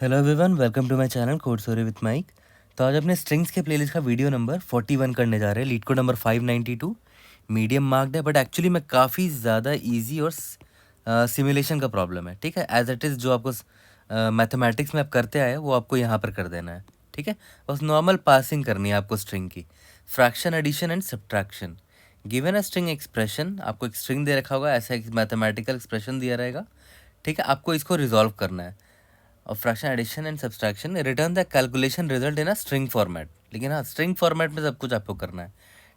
Hello everyone, welcome to my channel code story with Mike. तो आज अपने strings के प्लेलिस्ट का वीडियो नंबर 41 करने जा रहे हैं। Leet code number 592 medium marked है, बट एक्चुअली में काफ़ी ज़्यादा इजी और सिमुलेशन का प्रॉब्लम है। ठीक है, एज इट इज़ जो आपको मैथमेटिक्स में आप करते आए वो आपको यहाँ पर कर देना है। ठीक है, बस नॉर्मल पासिंग करनी है आपको स्ट्रिंग की। Fraction, addition and subtraction. Given a string expression, आपको एक स्ट्रिंग दे रखा होगा, ऐसा एक मैथमेटिकल एक्सप्रेशन दिया रहेगा। ठीक है, आपको इसको रिजॉल्व करना है। और fraction, addition and subtraction, return the calculation result in a string format. लेकिन हाँ, स्ट्रिंग फॉर्मेट में सब कुछ आपको करना है।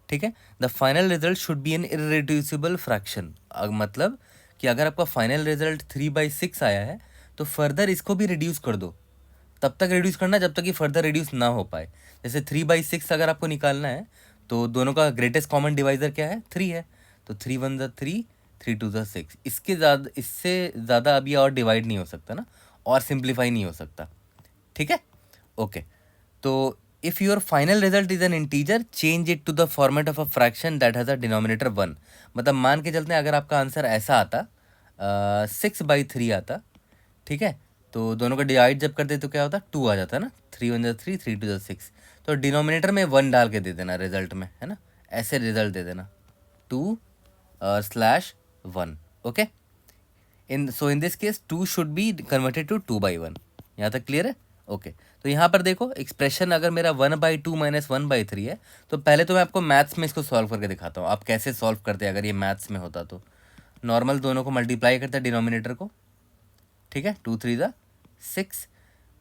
ठीक है, the final result should be an irreducible fraction. मतलब कि अगर आपका फाइनल रिजल्ट 3/6 आया है तो फर्दर इसको भी रिड्यूस कर दो। तब तक रिड्यूस करना जब तक कि फर्दर रिड्यूस ना हो पाए। जैसे 3/6 अगर आपको निकालना है तो दोनों का ग्रेटेस्ट कॉमन डिवाइजर क्या है? 3 है। तो 3 1 3, 3 2 6। इससे ज़्यादा अभी और डिवाइड नहीं हो सकता ना, और सिंप्लीफाई नहीं हो सकता। ठीक है, ओके। तो if your final result is an integer, change it to the format of a fraction that has a denominator 1। मतलब मान के चलते हैं अगर आपका आंसर ऐसा आता 6/3 आता। ठीक है, तो दोनों का डिवाइड जब करते तो क्या होता? 2 आ जाता ना। 3 1 3, 3 2 6। तो डिनोमिनेटर में 1 डाल के दे देना रिजल्ट में, है ना। ऐसे रिजल्ट दे देना 2/1। Okay, in this case 2 should be converted to 2/1। यहाँ तक क्लियर है? ओके। तो यहाँ पर देखो, एक्सप्रेशन अगर मेरा 1/2 - 1/3 है, तो पहले तो मैं आपको मैथ्स में इसको सॉल्व करके दिखाता हूँ आप कैसे सॉल्व करते हैं। अगर ये मैथ्स में होता तो नॉर्मल दोनों को मल्टीप्लाई करते हैं डिनोमिनेटर को। ठीक है, 2 3 6।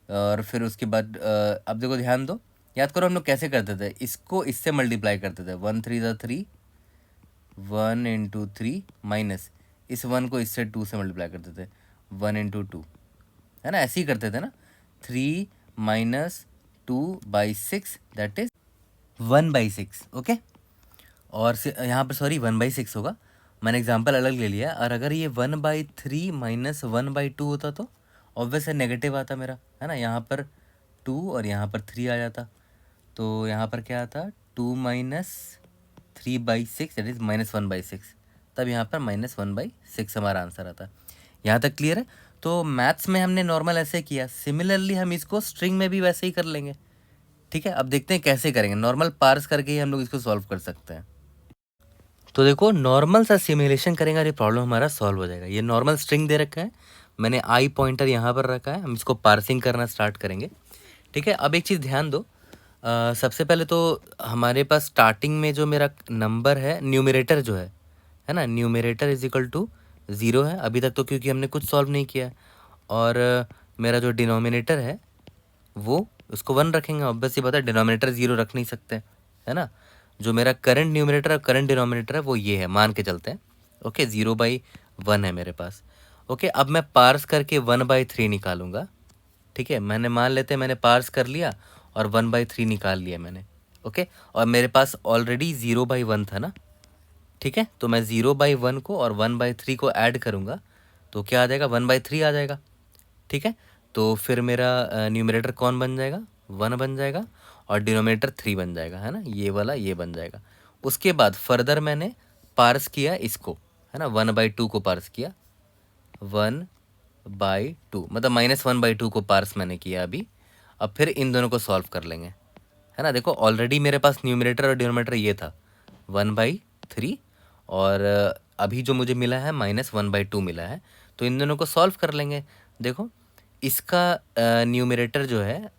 और फिर उसके बाद अब देखो, ध्यान दो, याद करो हम लोग कैसे करते थे। इसको इससे मल्टीप्लाई करते थे, 1 3 3, 1 × 3 माइनस इस 1 को इससे 2 से मल्टीप्लाई करते थे, 1 × 2, है ना। ऐसे ही करते थे ना। 3 - 2/6 दैट इज 1/6। ओके, और यहाँ पर सॉरी 1/6 होगा, मैंने एग्जाम्पल अलग ले लिया। और अगर ये 1/3 - 1/2 होता तो ऑब्वियस है नेगेटिव आता मेरा, है ना। यहाँ पर 2 और यहाँ पर 3 आ जाता। तो यहाँ पर क्या आता? 2 - 3/6 दैट इज -1/6। तब यहाँ पर -1/6 हमारा आंसर आता। यहाँ तक क्लियर है? तो मैथ्स में हमने नॉर्मल ऐसे किया, सिमिलरली हम इसको स्ट्रिंग में भी वैसे ही कर लेंगे। ठीक है, अब देखते हैं कैसे करेंगे। नॉर्मल पार्स करके ही हम लोग इसको सॉल्व कर सकते हैं। तो देखो, नॉर्मल सा सिमुलेशन करेंगे और ये प्रॉब्लम हमारा सॉल्व हो जाएगा। ये नॉर्मल स्ट्रिंग दे रखा है, मैंने आई पॉइंटर यहाँ पर रखा है, हम इसको पार्सिंग करना स्टार्ट करेंगे। ठीक है, अब एक चीज़ ध्यान दो। सबसे पहले तो हमारे पास स्टार्टिंग में जो मेरा नंबर है, न्यूमरेटर जो है ना, न्यूमरेटर इज इक्वल टू 0 है अभी तक तो, क्योंकि हमने कुछ सॉल्व नहीं किया है। और मेरा जो डिनोमिनेटर है वो उसको 1 रखेंगे। ऑब्वियस ही बात है, डिनोमिनेटर 0 रख नहीं सकते, है ना। जो मेरा करंट न्यूमरेटर और करंट डिनोमिनेटर है वो ये है, मान के चलते हैं। ओके, 0/1 है मेरे पास। ओके, अब मैं पार्स करके 1/3 निकालूंगा। ठीक है, मैंने मान लेते हैं मैंने पार्स कर लिया और 1/3 निकाल लिया मैंने। ओके, और मेरे पास ऑलरेडी 0/1 था ना। ठीक है, तो मैं 0/1 को और 1/3 को ऐड करूँगा तो क्या आ जाएगा? 1/3 आ जाएगा। ठीक है, तो फिर मेरा न्यूमरेटर कौन बन जाएगा? 1 बन जाएगा और डिनोमिनेटर 3 बन जाएगा, है ना। ये वाला ये बन जाएगा। उसके बाद फर्दर मैंने पार्स किया इसको, है ना, 1/2 को पार्स किया। 1/2 मतलब -1/2 को पार्स मैंने किया अभी। अब फिर इन दोनों को सॉल्व कर लेंगे, है ना। देखो, ऑलरेडी मेरे पास न्यूमरेटर और डिनोमिनेटर ये था 1/3, और अभी जो मुझे मिला है -1/2 मिला है। तो इन दोनों को सॉल्व कर लेंगे। देखो, इसका न्यूमरेटर जो है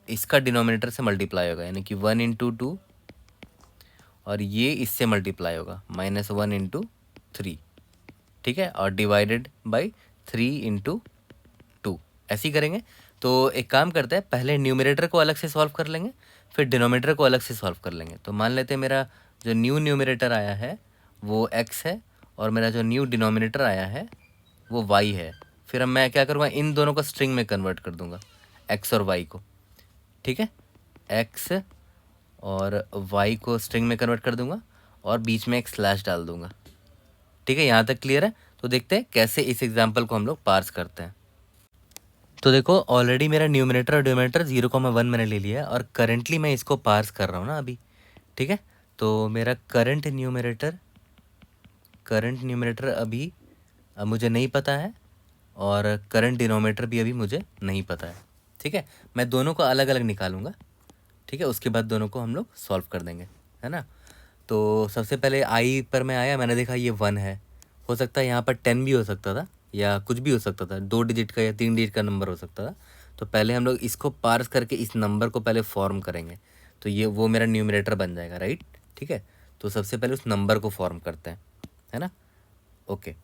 इसका डिनोमिनेटर से मल्टीप्लाई होगा, यानी कि 1 × 2, और ये इससे मल्टीप्लाई होगा -1 × 3। ठीक है, और डिवाइडेड बाई 3 × 2, ऐसे ही करेंगे। तो एक काम करते हैं, पहले न्यूमरेटर को अलग से सॉल्व कर लेंगे, फिर डिनोमिनेटर को अलग से सॉल्व कर लेंगे। तो मान लेते हैं मेरा जो न्यू न्यूमरेटर आया है वो x है, और मेरा जो न्यू डिनोमिनेटर आया है वो y है। फिर अब मैं क्या करूँगा, इन दोनों को स्ट्रिंग में कन्वर्ट कर दूंगा, x और y को। ठीक है, x और y को स्ट्रिंग में कन्वर्ट कर दूंगा और बीच में एक स्लैश डाल दूंगा। ठीक है, यहाँ तक क्लियर है? तो देखते हैं कैसे इस एग्जाम्पल को हम लोग पार्स करते हैं। तो देखो, ऑलरेडी मेरा न्यूमरेटर और डिनोमिनेटर 0,1 मैंने ले लिया है, और करेंटली मैं इसको पार्स कर रहा हूँ ना अभी। ठीक है, तो मेरा करंट न्यूमरेटर अभी मुझे नहीं पता है, और करंट डिनोमिनेटर भी अभी मुझे नहीं पता है। ठीक है, मैं दोनों को अलग अलग निकालूंगा, ठीक है, उसके बाद दोनों को हम लोग सॉल्व कर देंगे, है ना। तो सबसे पहले आई पर मैं आया, मैंने देखा ये 1 है, हो सकता है यहाँ पर 10 भी हो सकता था या कुछ भी हो सकता था, 2 डिजिट का या 3 डिजिट का नंबर हो सकता था। तो पहले हम लोग इसको पार्स करके इस नंबर को पहले फॉर्म करेंगे, तो ये वो मेरा न्यूमरेटर बन जाएगा, राइट। ठीक है, तो सबसे पहले उस नंबर को फॉर्म करते हैं, है ना। ओके,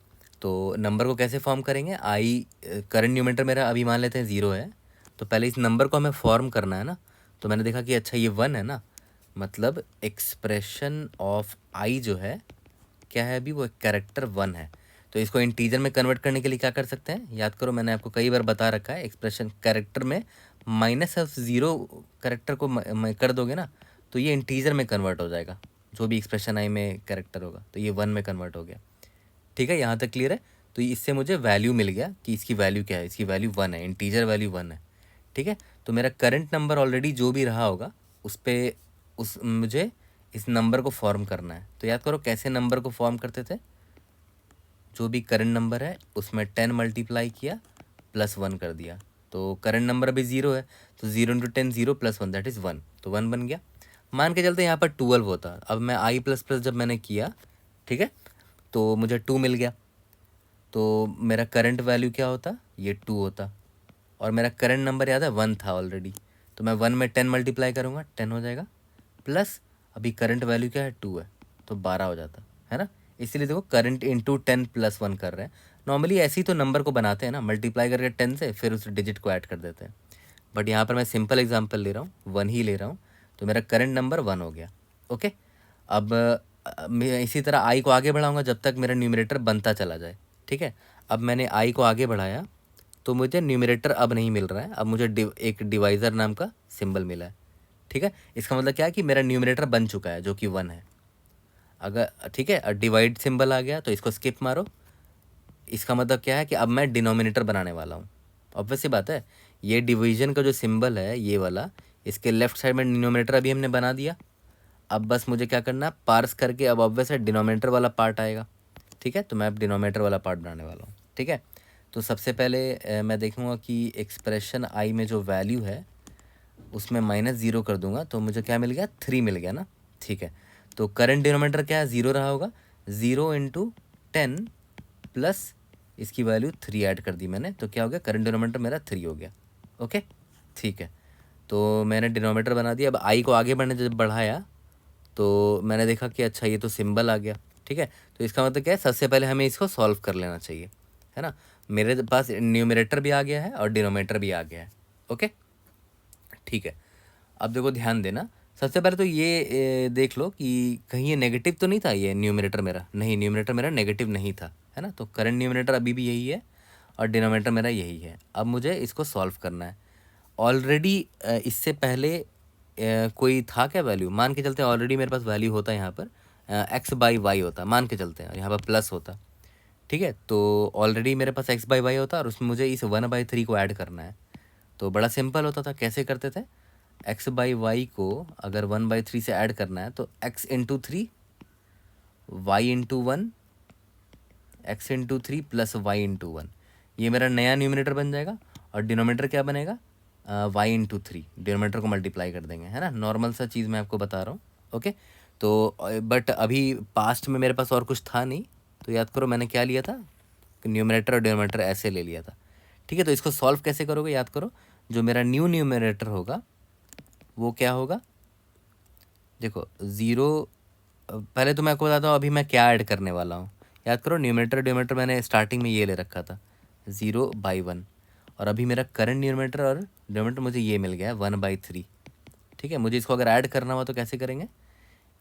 तो नंबर को कैसे फॉर्म करेंगे, आई करंट न्यूमरेटर मेरा अभी मान लेते हैं 0 है, तो पहले इस नंबर को हमें फॉर्म करना है ना। तो मैंने देखा कि अच्छा ये 1 है ना, मतलब एक्सप्रेशन ऑफ आई जो है क्या है अभी, वो एक कैरेक्टर 1 है। तो इसको इंटीजर में कन्वर्ट करने के लिए क्या कर सकते हैं, याद करो मैंने आपको कई बार बता रखा है, एक्सप्रेशन कैरेक्टर में माइनस ऑफ 0 कैरेक्टर को कर दोगे ना, तो ये इंटीजर में कन्वर्ट हो जाएगा, जो भी एक्सप्रेशन आई में कैरेक्टर होगा, तो ये 1 में कन्वर्ट हो गया। ठीक है, यहाँ तक क्लियर है। तो इससे मुझे वैल्यू मिल गया कि इसकी वैल्यू क्या है, इसकी वैल्यू 1 है, इंटीजर वैल्यू 1 है। ठीक है, तो मेरा करंट नंबर ऑलरेडी जो भी रहा होगा उस पर मुझे इस नंबर को फॉर्म करना है। तो याद करो कैसे नंबर को फॉर्म करते थे, जो भी करंट नंबर है उसमें 10 मल्टीप्लाई किया प्लस 1 कर दिया, तो करंट नंबर अभी 0 है, तो 0 इंटू 10 0 प्लस 1 दैट इज़ 1, तो 1 बन गया। मान के चलते यहाँ पर 12 होता, अब मैं आई प्लस प्लस जब मैंने किया, ठीक है, तो मुझे 2 मिल गया, तो मेरा करंट वैल्यू क्या होता, ये 2 होता, और मेरा करंट नंबर याद है 1 था ऑलरेडी, तो मैं 1 में 10 मल्टीप्लाई करूँगा 10 हो जाएगा, प्लस अभी करंट वैल्यू क्या है 2 है, तो 12 हो जाता है ना। इसीलिए देखो करंट इंटू 10 प्लस 1 कर रहे हैं। नॉर्मली ऐसे ही तो नंबर को बनाते हैं ना, मल्टीप्लाई करके 10 से फिर उस डिजिट को ऐड कर देते हैं, बट यहाँ पर मैं सिंपल एग्जांपल ले रहा हूँ, 1 ही ले रहा हूँ, तो मेरा करंट नंबर 1 हो गया। ओके, अब मैं इसी तरह आई को आगे बढ़ाऊँगा जब तक मेरा न्यूमरेटर बनता चला जाए। ठीक है, अब मैंने आई को आगे बढ़ाया तो मुझे न्यूमरेटर अब नहीं मिल रहा है, अब मुझे एक डिवाइज़र नाम का सिंबल मिला है। ठीक है, इसका मतलब क्या है कि मेरा न्यूमरेटर बन चुका है जो कि 1 है। अगर ठीक है, डिवाइड सिंबल आ गया तो इसको स्किप मारो, इसका मतलब क्या है कि अब मैं डिनोमिनेटर बनाने वाला हूँ। ऑब्वियस सी बात है, ये डिवीजन का जो सिंबल है ये वाला, इसके लेफ्ट साइड में डिनोमिनेटर अभी हमने बना दिया। अब बस मुझे क्या करना है, पार्स करके अब ऑब्वियस है डिनोमिनेटर वाला पार्ट आएगा। ठीक है, तो मैं अब डिनोमिनेटर वाला पार्ट बनाने वाला हूँ। ठीक है, तो सबसे पहले मैं देखूँगा कि एक्सप्रेशन आई में जो वैल्यू है उसमें -0 कर दूंगा, तो मुझे क्या मिल गया, 3 मिल गया ना। ठीक है, तो करंट डिनोमिनेटर क्या है, 0 रहा होगा, 0 इंटू 10 प्लस इसकी वैल्यू 3 ऐड कर दी मैंने, तो क्या हो गया, करंट डिनोमिनेटर मेरा 3 हो गया। ओके, ठीक है, तो मैंने डिनोमिनेटर बना दिया। अब आई को आगे बढ़ने जब बढ़ाया तो मैंने देखा कि अच्छा ये तो सिंबल आ गया। ठीक है, तो इसका मतलब क्या है, सबसे पहले हमें इसको सॉल्व कर लेना चाहिए, है ना। मेरे पास न्यूमरेटर भी आ गया है और डिनोमिनेटर भी आ गया है। ओके, ठीक है, अब देखो ध्यान देना, सबसे पहले तो ये देख लो कि कहीं ये नेगेटिव तो नहीं था, ये न्यूमरेटर मेरा, नहीं न्यूमरेटर मेरा नेगेटिव नहीं था, है ना। तो करंट न्यूमरेटर अभी भी यही है और डिनोमिनेटर मेरा यही है। अब मुझे इसको सॉल्व करना है। ऑलरेडी इससे पहले कोई था क्या वैल्यू, मान के चलते हैं ऑलरेडी मेरे पास वैल्यू होता है यहाँ पर एक्स बाई वाई होता, मान के चलते हैं, और यहाँ पर प्लस होता। ठीक है, तो ऑलरेडी मेरे पास एक्स बाई वाई होता और उसमें मुझे इस 1/3 को ऐड करना है। तो बड़ा सिंपल होता था, कैसे करते थे, एक्स बाई वाई को अगर 1/3 से ऐड करना है तो x into 3 y into 1, x into 3 plus y into 1, ये मेरा नया न्यूमिनेटर बन जाएगा। और डिनोमिनेटर क्या बनेगा, वाई इंटू 3, डिनोमिनेटर को मल्टीप्लाई कर देंगे, है ना। नॉर्मल सा चीज़ मैं आपको बता रहा हूँ। ओके, तो बट अभी पास्ट में मेरे पास और कुछ था नहीं, तो याद करो मैंने क्या लिया था, न्यूमिनेटर और डिनोमिनेटर ऐसे ले लिया था। ठीक है, तो इसको सॉल्व कैसे करोगे, याद करो, जो मेरा न्यू न्यूमिनेटर होगा वो क्या होगा, देखो 0, पहले तो मैं आपको बताता हूँ अभी मैं क्या ऐड करने वाला हूँ। याद करो न्यूमरेटर डिनोमिनेटर मैंने स्टार्टिंग में ये ले रखा था 0/1, और अभी मेरा करंट न्यूमरेटर और डिनोमिनेटर मुझे ये मिल गया है 1/3। ठीक है, मुझे इसको अगर ऐड करना हुआ तो कैसे करेंगे,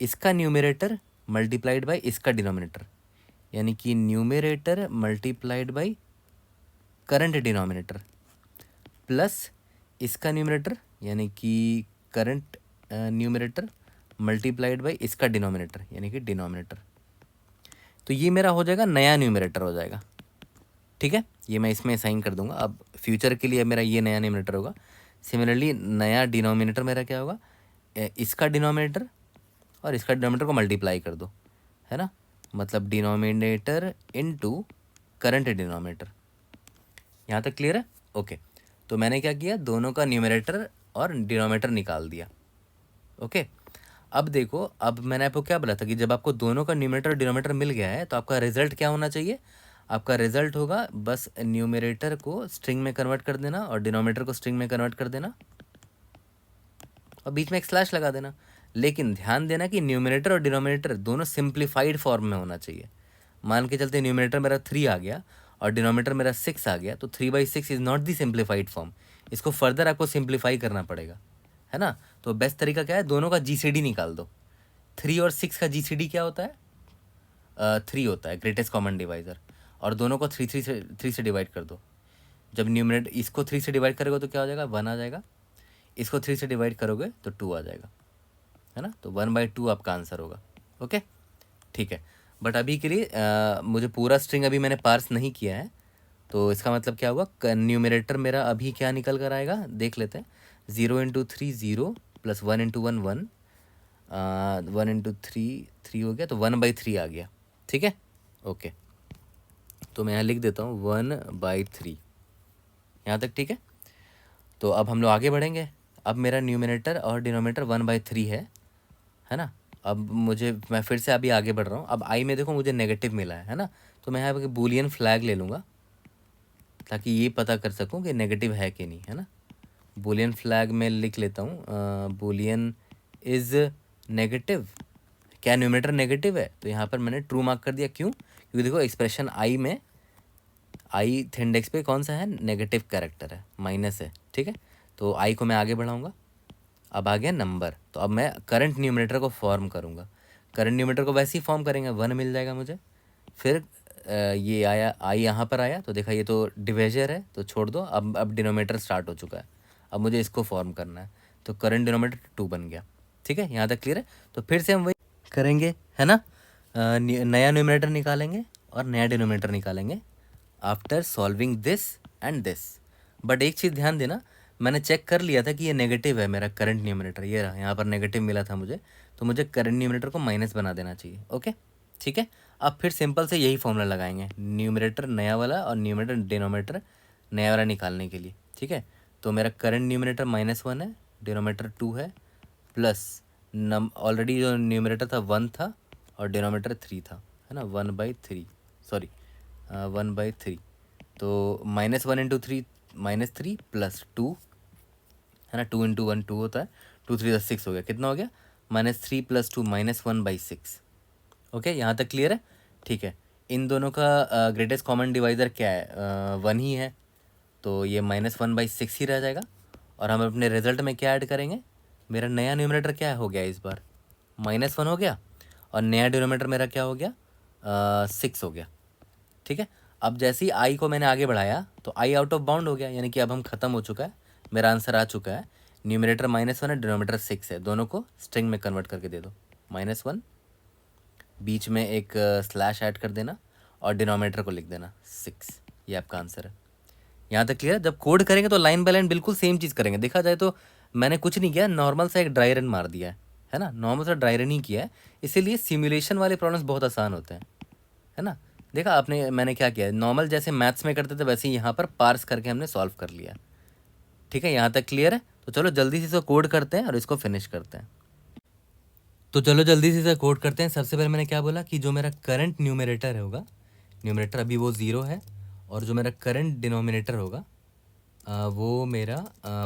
इसका न्यूमरेटर मल्टीप्लाइड बाई इसका डिनोमिनेटर, यानी कि numerator multiplied by current denominator plus इसका न्यूमरेटर यानी कि करंट न्यूमरेटर मल्टीप्लाइड बाई इसका डिनोमिनेटर यानी कि डिनोमिनेटर, तो ये मेरा हो जाएगा नया न्यूमरेटर हो जाएगा। ठीक है, ये मैं इसमें साइन कर दूंगा, अब फ्यूचर के लिए मेरा ये नया न्यूमरेटर होगा। सिमिलरली नया डिनोमिनेटर मेरा क्या होगा, इसका डिनोमिनेटर और इसका डिनोमिनेटर को मल्टीप्लाई कर दो, है ना, मतलब डिनोमिनेटर इनटू करंट डिनोमिनेटर। यहाँ तक क्लियर है। ओके, तो मैंने क्या किया, दोनों का न्यूमरेटर और डिनोमिनेटर निकाल दिया। ओके, अब देखो, अब मैंने आपको क्या बोला था कि जब आपको दोनों का न्यूमरेटर और डिनोमिनेटर मिल गया है तो आपका रिजल्ट क्या होना चाहिए, आपका रिजल्ट होगा बस न्यूमरेटर को स्ट्रिंग में कन्वर्ट कर देना और डिनोमिनेटर को स्ट्रिंग में कन्वर्ट कर देना और बीच में एक स्लैश लगा देना। लेकिन ध्यान देना कि न्यूमरेटर और डिनोमिनेटर दोनों सिंप्लीफाइड फॉर्म में होना चाहिए। मान के चलते न्यूमरेटर मेरा 3 आ गया और डिनोमिनेटर मेरा 6 आ गया, तो 3/6 is not the simplified form, इसको फर्दर आपको सिंप्लीफाई करना पड़ेगा, है ना। तो बेस्ट तरीका क्या है, दोनों का जीसीडी निकाल दो। 3 और 6 का जीसीडी क्या होता है, 3 होता है, ग्रेटेस्ट कॉमन डिवाइज़र, और दोनों को 3 से डिवाइड कर दो। जब न्यूमरेटर इसको 3 से डिवाइड करोगे तो क्या हो जाएगा, 1 आ जाएगा, इसको 3 से डिवाइड करोगे तो 2 आ जाएगा, है ना। तो 1/2 आपका आंसर होगा। ओके, ठीक है। बट अभी के लिए मुझे पूरा स्ट्रिंग अभी मैंने पार्स नहीं किया है, तो इसका मतलब क्या हुआ, न्यूमरेटर मेरा अभी क्या निकल कर आएगा, देख लेते हैं। 0 × 3 0 + 1 × 1 1, 1 × 3 3 हो गया, तो 1/3 आ गया। ठीक है, ओके, तो मैं यहाँ लिख देता हूँ 1/3, यहाँ तक ठीक है। तो अब हम लोग आगे बढ़ेंगे। अब मेरा न्यूमरेटर और डिनोमिनेटर 1/3 है ना। अब मैं फिर से अभी आगे बढ़ रहा हूँ। अब आई में देखो मुझे नेगेटिव मिला है ना, तो मैं यहाँ पे बूलियन फ्लैग ले लूँगा ताकि ये पता कर सकूँ कि नेगेटिव है कि नहीं, है ना। बूलियन फ्लैग में लिख लेता हूँ, बूलियन इज़ नेगेटिव। क्या न्यूमरेटर नेगेटिव है, तो यहाँ पर मैंने ट्रू मार्क कर दिया। क्यों, क्योंकि देखो एक्सप्रेशन आई में आई इंडेक्स पे कौन सा है, नेगेटिव कैरेक्टर है, माइनस है। ठीक है, तो आई को मैं आगे बढ़ाऊँगा। अब आ गया नंबर, तो अब मैं करंट न्यूमरेटर को फॉर्म करूँगा। करंट न्यूमरेटर को वैसे ही फॉर्म करेंगे, 1 मिल जाएगा मुझे। फिर ये आया, आई यहाँ पर आया, तो देखा ये तो डिविजर है, तो छोड़ दो। अब डिनोमिनेटर स्टार्ट हो चुका है, अब मुझे इसको फॉर्म करना है, तो करंट डिनोमिनेटर 2 बन गया। ठीक है, यहाँ तक क्लियर है। तो फिर से हम वही करेंगे, है ना। नया न्यूमरेटर निकालेंगे और नया डिनोमिनेटर निकालेंगे after solving this and this. But एक चीज़ ध्यान देना, मैंने चेक कर लिया था कि ये नेगेटिव है मेरा करंट न्यूमरेटर, ये रहा, यहाँ पर नेगेटिव मिला था मुझे, तो मुझे करंट न्यूमरेटर को माइनस बना देना चाहिए। ओके, ठीक है। अब फिर सिंपल से यही फॉर्मूला लगाएंगे, न्यूमरेटर नया वाला और न्यूमरेटर डिनोमिनेटर नया वाला निकालने के लिए। ठीक है, तो मेरा करंट न्यूमरेटर -1 है, डिनोमिनेटर 2 है, प्लस ऑलरेडी जो न्यूमरेटर था 1 था और डिनोमिनेटर 3 था, है ना। 1/3, सॉरी 1/3, तो -1 × 3 -3 + 2, है ना। 2 × 1 2 होता है, 2 3 6 हो गया, कितना हो गया, -3 + 2 -1/6। ओके, यहाँ तक क्लियर है। ठीक है, इन दोनों का ग्रेटेस्ट कॉमन डिवाइज़र क्या है, 1 ही है, तो ये -1/6 ही रह जाएगा। और हम अपने रिजल्ट में क्या ऐड करेंगे, मेरा नया न्यूमरेटर क्या हो गया इस बार, -1 हो गया, और नया डिनोमिनेटर मेरा क्या हो गया, 6 हो गया। ठीक है, अब जैसे ही आई को मैंने आगे बढ़ाया तो आई आउट ऑफ बाउंड हो गया, यानी कि अब हम ख़त्म हो चुका है, मेरा आंसर आ चुका है। न्यूमरेटर -1 है, डिनोमिनेटर 6 है, दोनों को स्ट्रिंग में कन्वर्ट करके दे दो। -1, बीच में एक स्लैश ऐड कर देना और डिनोमिनेटर को लिख देना 6, ये आपका आंसर है। यहाँ तक क्लियर है। जब कोड करेंगे तो लाइन बाय लाइन बिल्कुल सेम चीज़ करेंगे। देखा जाए तो मैंने कुछ नहीं किया, नॉर्मल सा एक ड्राई रन मार दिया है ना, नॉर्मल सा ड्राई रन ही किया है, इसीलिए सिमुलेशन वाले प्रॉब्लम्स बहुत आसान होते हैं, है ना। देखा आपने मैंने क्या किया, नॉर्मल जैसे मैथ्स में करते थे वैसे ही यहाँ पर पार्स करके हमने सॉल्व कर लिया। ठीक है, यहाँ तक क्लियर है। तो चलो जल्दी से इसको कोड करते हैं और इसको फिनिश करते हैं। तो चलो जल्दी से इसे कोड करते हैं। सबसे पहले मैंने क्या बोला कि जो मेरा करंट न्यूमरेटर होगा, न्यूमरेटर अभी वो 0 है, और जो मेरा करंट डिनोमिनेटर होगा वो मेरा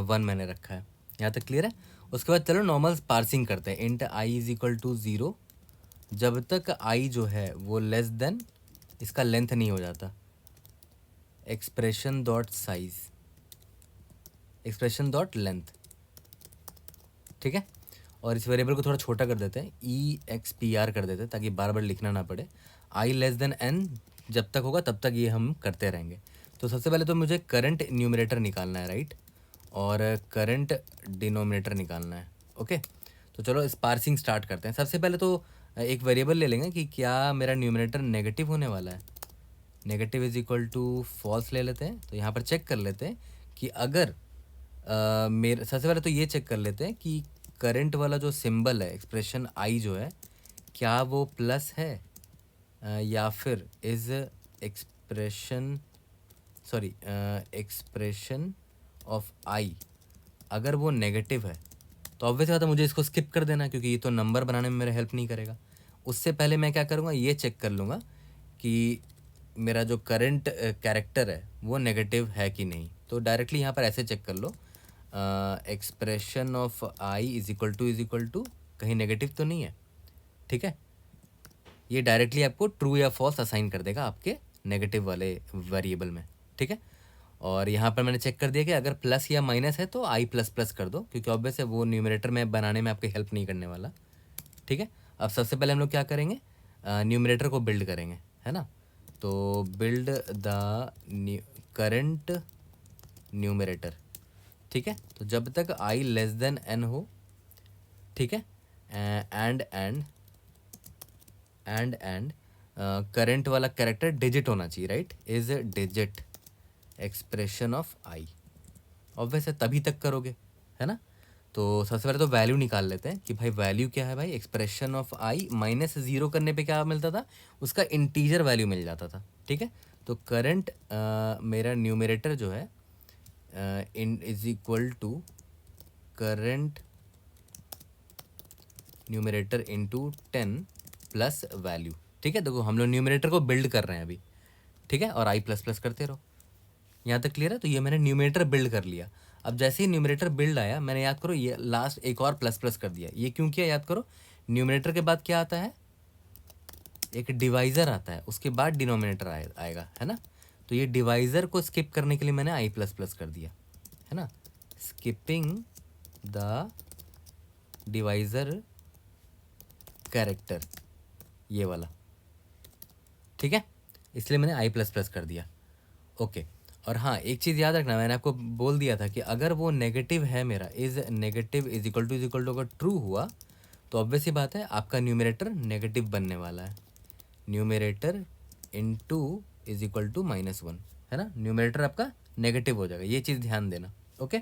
1 मैंने रखा है। यहाँ तक क्लियर है। उसके बाद चलो नॉर्मल पार्सिंग करते हैं। Int i is equal to 0 जब तक आई जो है वो लेस देन इसका लेंथ नहीं हो जाता, expression dot size, expression dot length. ठीक है, और इस वेरिएबल को थोड़ा छोटा कर देते हैं, EXPR कर देते हैं ताकि बार बार लिखना ना पड़े। आई लेस देन n जब तक होगा तब तक ये हम करते रहेंगे। तो सबसे पहले तो मुझे करंट न्यूमरेटर निकालना है, राइट, और करंट डिनोमिनेटर निकालना है। ओके, तो चलो इस पार्सिंग स्टार्ट करते हैं। सबसे पहले तो एक वेरिएबल ले लेंगे कि क्या मेरा न्यूमरेटर नेगेटिव होने वाला है। Negative is equal to false ले लेते हैं। तो यहाँ पर चेक कर लेते हैं कि अगर मेरे सबसे पहले तो ये चेक कर लेते हैं कि करंट वाला जो सिंबल है, एक्सप्रेशन आई जो है, क्या वो प्लस है या फिर is expression, sorry expression of i अगर वो नेगेटिव है तो ऑब्वियस बात है मुझे इसको स्किप कर देना, क्योंकि ये तो नंबर बनाने में मेरा हेल्प नहीं करेगा। उससे पहले मैं क्या करूँगा, ये चेक कर लूँगा कि मेरा जो करंट कैरेक्टर है वो नेगेटिव है कि नहीं। तो डायरेक्टली यहाँ पर ऐसे चेक कर लो, expression of i is equal to कहीं नेगेटिव तो नहीं है, ठीक है। ये डायरेक्टली आपको ट्रू या फॉल्स असाइन कर देगा आपके नेगेटिव वाले वेरिएबल में, ठीक है। और यहाँ पर मैंने चेक कर दिया कि अगर प्लस या माइनस है तो आई प्लस प्लस कर दो, क्योंकि ऑब्वियस है वो न्यूमरेटर में बनाने में आपकी हेल्प नहीं करने वाला, ठीक है। अब सबसे पहले हम लोग क्या करेंगे, न्यूमरेटर को बिल्ड करेंगे, है ना। तो बिल्ड द करंट न्यूमरेटर, ठीक है। तो जब तक आई लेस देन एन हो, ठीक है, एंड करंट वाला कैरेक्टर डिजिट होना चाहिए, right, is digit expression of I. Obvious है तभी तक करोगे, है ना। तो सबसे पहले तो वैल्यू निकाल लेते हैं कि भाई वैल्यू क्या है भाई, expression of i minus zero करने पे क्या मिलता था, उसका इंटीजर वैल्यू मिल जाता था, ठीक है। तो करंट मेरा न्यूमरेटर जो है इन is equal to current numerator into 10 plus value, ठीक है। देखो हम लोग न्यूमरेटर को बिल्ड कर रहे हैं अभी, ठीक है, और आई प्लस प्लस करते रहो। यहाँ तक क्लियर है। तो ये मैंने न्यूमरेटर बिल्ड कर लिया। अब जैसे ही न्यूमरेटर बिल्ड आया, मैंने याद करो ये लास्ट एक और प्लस प्लस कर दिया। ये क्यों किया, याद करो, न्यूमरेटर के बाद क्या आता है, एक डिवाइज़र आता है, उसके बाद डिनोमिनेटर आएगा, है ना। तो ये डिवाइज़र को स्किप करने के लिए मैंने आई प्लस प्लस कर दिया, है ना, स्किपिंग द डिवाइज़र कैरेक्टर, ये वाला, ठीक है, इसलिए मैंने आई प्लस प्लस कर दिया। ओके। और हाँ एक चीज़ याद रखना, मैंने आपको बोल दिया था कि अगर वो नेगेटिव है मेरा, is negative is equal to अगर ट्रू हुआ तो ऑब्वियस ही बात है आपका न्यूमरेटर नेगेटिव बनने वाला है। Numerator into is equal to -1, है ना, न्यूमरेटर आपका नेगेटिव हो जाएगा, ये चीज़ ध्यान देना। ओके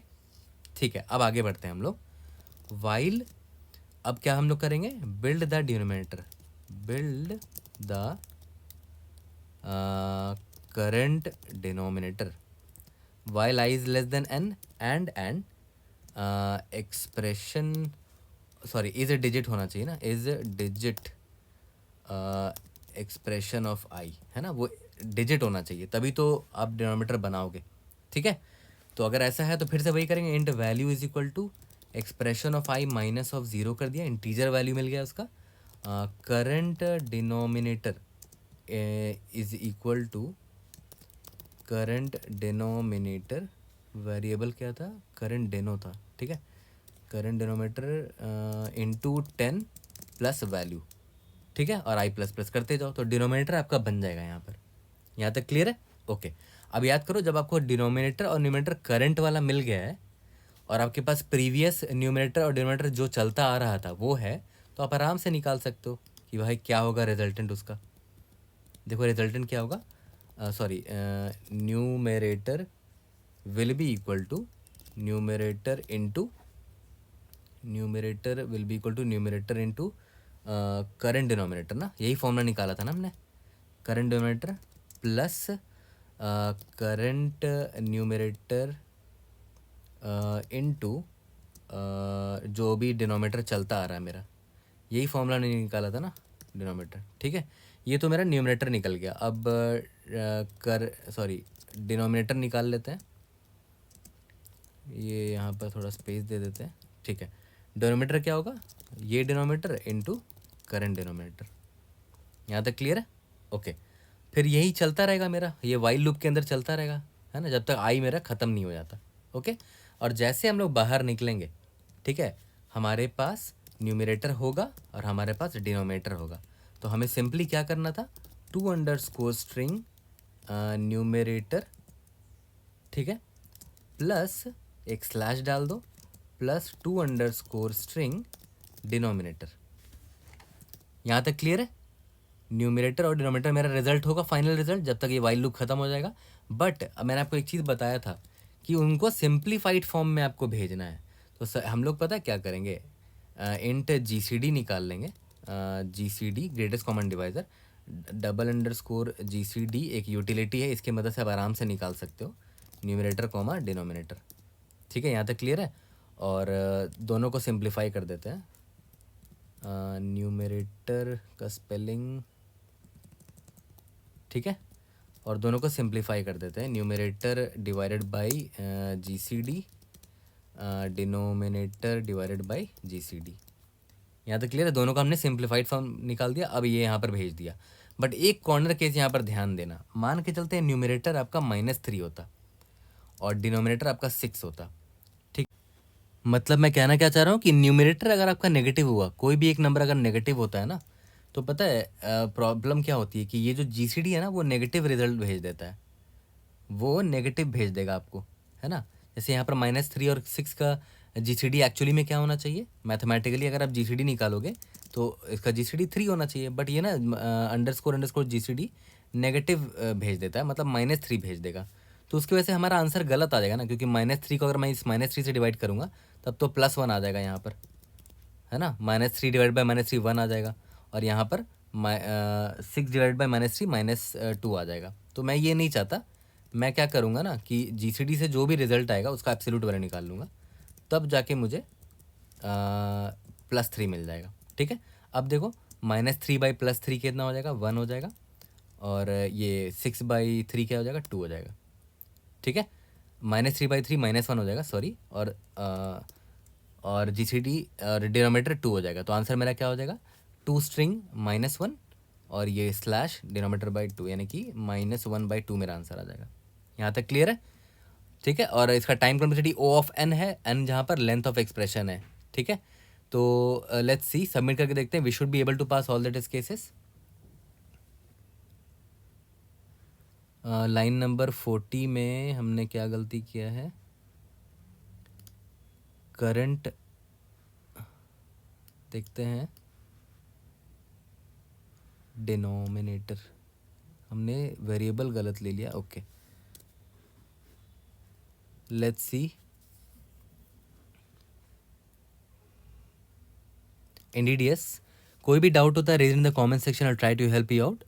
ठीक है, अब आगे बढ़ते हैं हम लोग। वाइल, अब क्या हम लोग करेंगे, build the denominator, build the current denominator while I is less than n and expression, sorry is a digit होना चाहिए ना, इज डिजिट एक्सप्रेशन ऑफ आई, है ना, वो डिजिट होना चाहिए तभी तो आप डिनोमिनेटर बनाओगे, ठीक है। तो अगर ऐसा है तो फिर से वही करेंगे, int value is equal to expression of i minus of zero कर दिया, इंटीजर वैल्यू मिल गया उसका। Current denominator is equal to current denominator, variable क्या था, करंट डेनो था, ठीक है, current denominator into 10 plus value, ठीक है, और आई प्लस प्लस करते जाओ तो डिनोमिनेटर आपका बन जाएगा यहाँ पर। यहाँ तक क्लियर है। ओके। अब याद करो, जब आपको डिनोमिनेटर और न्यूमरेटर करंट वाला मिल गया है और आपके पास प्रीवियस न्यूमरेटर और डिनोमिनेटर जो चलता आ रहा था वो है, तो आप आराम से निकाल सकते हो कि भाई क्या होगा रिजल्टेंट उसका। देखो रिजल्टेंट क्या होगा, sorry, numerator will be equal to numerator into, numerator will be equal to numerator into current denominator ना, यही फॉर्मूला निकाला था ना हमने, current denominator plus current numerator into जो भी डिनोमिनेटर चलता आ रहा है मेरा, यही फॉर्मूला नहीं निकाला था ना डिनोमिनेटर, ठीक है। ये तो मेरा न्यूमरेटर निकल गया। अब डिनोमिनेटर निकाल लेते हैं, ये यहाँ पर थोड़ा स्पेस दे देते हैं, ठीक है। डिनोमिनेटर क्या होगा, ये डिनोमिनेटर इनटू करंट डिनोमिनेटर। यहाँ तक क्लियर है। ओके, फिर यही चलता रहेगा मेरा, ये वाइल लूप के अंदर चलता रहेगा, है ना, जब तक आई मेरा ख़त्म नहीं हो जाता। ओके। और जैसे हम लोग बाहर निकलेंगे, ठीक है, हमारे पास न्यूमरेटर होगा और हमारे पास डिनोमिनेटर होगा। तो हमें सिंपली क्या करना था, _स्ट्रिंग न्यूमरेटर, ठीक है, प्लस एक स्लैश डाल दो, प्लस _स्ट्रिंग डिनोमिनेटर। यहाँ तक क्लियर है। न्यूमरेटर और डिनोमिनेटर मेरा रिजल्ट होगा, फाइनल रिजल्ट, जब तक ये वाइल लूप खत्म हो जाएगा। बट मैंने आपको एक चीज़ बताया था कि उनको सिंप्लीफाइड फॉर्म में आपको भेजना है। तो हम लोग पता है क्या करेंगे, इंट GCD निकाल लेंगे, GCD greatest common divisor, $_GCD एक यूटिलिटी है, इसकी मदद से आप आराम से निकाल सकते हो न्यूमरेटर कॉमा डिनोमिनेटर। ठीक है, यहाँ तक क्लियर है। और दोनों को सिंप्लीफाई कर देते हैं। न्यूमरेटर का स्पेलिंग, ठीक है, और दोनों को सिंप्लीफाई कर देते हैं। Numerator divided by GCD, denominator divided by GCD। यहाँ तक क्लियर है, दोनों का हमने सिंप्लीफाइड फॉर्म निकाल दिया। अब ये यहाँ पर भेज दिया। बट एक कॉर्नर केस यहाँ पर ध्यान देना, मान के चलते हैं न्यूमरेटर आपका -3 होता और डिनोमिनेटर आपका 6 होता। ठीक, मतलब मैं कहना क्या चाह रहा हूँ कि न्यूमरेटर अगर आपका नेगेटिव हुआ, कोई भी एक नंबर अगर नेगेटिव होता है ना, तो पता है प्रॉब्लम क्या होती है कि ये जो GCD है ना, वो नेगेटिव रिजल्ट भेज देता है, वो नेगेटिव भेज देगा आपको, है ना। जैसे यहाँ पर -3 और 6 का GCD एक्चुअली में क्या होना चाहिए, मैथमेटिकली अगर आप GCD निकालोगे तो इसका GCD 3 होना चाहिए, बट ये ना अंडरस्कोर GCD नेगेटिव भेज देता है, मतलब -3 भेज देगा। तो उसकी वजह से हमारा आंसर गलत आ जाएगा ना, क्योंकि -3 को अगर मैं इस -3 से डिवाइड करूँगा तब तो +1 आ जाएगा यहाँ पर, है ना। -3 डिवाइड बाई -3 1 आ जाएगा, और यहाँ पर 6 डिवाइड बाई -3 -2 आ जाएगा। तो मैं ये नहीं चाहता। मैं क्या करूँगा ना कि GCD से जो भी रिजल्ट आएगा उसका एब्सोल्यूट वैल्यू निकाल लूँगा, तब जाके मुझे +3 मिल जाएगा। ठीक है, अब देखो -3 बाई +3 कितना हो जाएगा, 1 हो जाएगा, और ये 6 बाई 3 क्या हो जाएगा, 2 हो जाएगा। ठीक है, -3 बाई 3 -1 हो जाएगा, सॉरी, और GCD और डिनोमीटर 2 हो जाएगा। तो आंसर मेरा क्या हो जाएगा, 2 स्ट्रिंग -1 और ये स्लैश डिनोमीटर बाई 2, यानी कि -1/2 मेरा आंसर आ जाएगा। यहाँ तक क्लियर है। ठीक है, और इसका time complexity O of n है, n जहाँ पर लेंथ ऑफ एक्सप्रेशन है। ठीक है, तो लेट्स सी, सबमिट करके देखते हैं। We should be able to pass all the test cases. Line number 40 में हमने क्या गलती किया है, करंट देखते हैं, डिनोमिनेटर हमने वेरिएबल गलत ले लिया। Okay, let's see. Indeed yes. कोई भी डाउट होता है raise in the comment section, I try to help you out.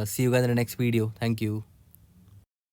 See you guys in the next video. Thank you.